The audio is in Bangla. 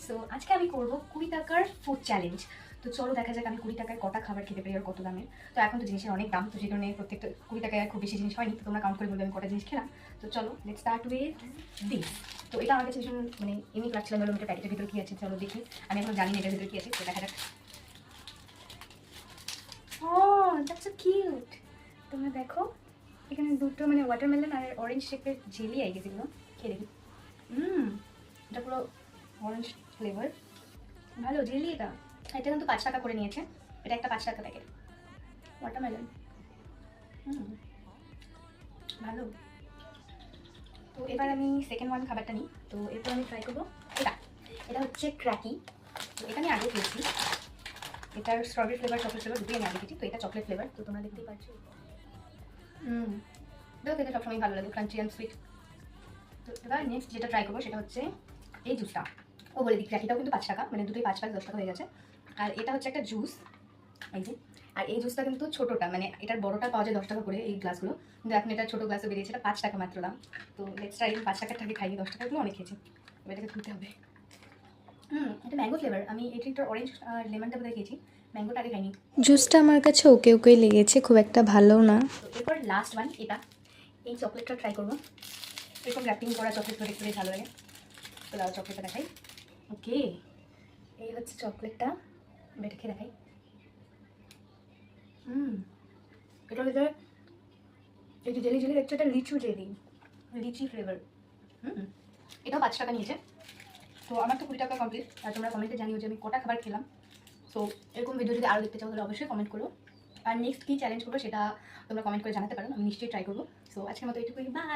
সো আজকে আমি করব 20 টাকার ফুড চ্যালেঞ্জ। তো চলো দেখা যাক আমি 20 টাকায় কটা খাবার খেতে পারি আর কত দামের। তো এখন তো জিনিসের অনেক দাম, তো সেই কারণে প্রত্যেকটা 20 টাকায় আর খুব বেশি জিনিস হয়নি। তো তোমরা কাউন্ট করে বলবে আমি কটা জিনিস খেলাম। তো চলো লেটস স্টার্ট উইথ দিস। তো এটা আমার কাছে ভীষণ মানে ইউনিক লাগছিল, বললাম এটা প্যাকেটের ভিতরে কী আছে, চলো দেখি। আমি এখন জানি না এটার ভিতরে কী আছে, তো দেখা যাক। ও দ্যাটস সো কিউট। তোমরা দেখো এখানে দুটো মানে ওয়াটারমেলন আর অরেঞ্জ শেপের জেলি আই গেছে, এগুলো খেয়ে দেখি। এটা পুরো অরেঞ্জ ফ্লেভার, ভালো জেলি। এটা এটা কিন্তু 5 টাকা করে নিয়েছে। এটা একটা 5 টাকা প্যাকেট ওয়াটারমেলন। ভালো। তো এবার আমি সেকেন্ড ওয়ান খাবারটা নিই। তো এরপর আমি ট্রাই করবো এটা। এটা হচ্ছে ক্র্যাকি। তো এটা আমি আগে খেয়েছি। এটার স্ট্রবেরি ফ্লেভার চকলেট ফ্লেভার দুটোই আমি আগে খেয়েছি। তো এটা চকলেট ফ্লেভার, তো তোমরা দেখতেই পাচ্ছ। এটাও খেতে সবসময় ভালো লাগে, ক্রাঞ্চি অ্যান্ড সুইট। তো এবার নেক্সট যেটা ট্রাই করবো সেটা হচ্ছে এই জুসটা। ও বলে দিই ক্র্যাকিটাও কিন্তু 5 টাকা, মানে দুটোই 5 5 10 টাকা হয়ে গেছে। আর এটা হচ্ছে একটা জুস, এই যে। আর এই জুসটা কিন্তু ছোটোটা, মানে এটার বড়টা পাওয়া যায় 10 টাকা করে এই গ্লাসগুলো, কিন্তু এখন এটা ছোটো গ্লাসে বেরিয়েছে, এটা 5 টাকা মাত্র দাম। তো লেটস ট্রাই। 5 টাকার টাকা খাইয়ে 10 টাকাগুলো অনেক খেয়েছি, এবার এটাকে তুলতে হবে। এটা ম্যাঙ্গো ফ্লেভার। আমি এই ড্রিঙ্কটা অরেঞ্জ আর লেমনটা বোধহয় খেয়েছি, ম্যাঙ্গোটা আগে খাইনি। জুসটা আমার কাছে ওকে ওকেই লেগেছে, খুব একটা ভালো না। তো এরপর লাস্ট ওয়ান এটা, এই চকলেটটা ট্রাই করবো। এরকম র্যাপিং করা চকলেট তো দেখতে বেশ ভালো লাগে। তো লাল চকলেটটা দেখাই। ওকে, এই হচ্ছে চকলেটটা, বেটে খেয়ে দেখাই। এটার ভিতরে এই যে জেলি জেলি দেখছো, এটা লিচু জেলি, লিচি ফ্লেভার। এটাও 5 টাকা নিয়েছে। তো আমার তো 20 টাকা কমপ্লিট। আর তোমরা কমেন্টে জানিও যে আমি কটা খাবার খেলাম। সো এরকম ভিডিও যদি আরও দেখতে চাও তাহলে অবশ্যই কমেন্ট করো। আর নেক্সট কী চ্যালেঞ্জ করবো সেটা তোমরা কমেন্ট করে জানাতে পারো, আমি নিশ্চয়ই ট্রাই করবো। সো আজকের মতো এইটুকুই, বাই।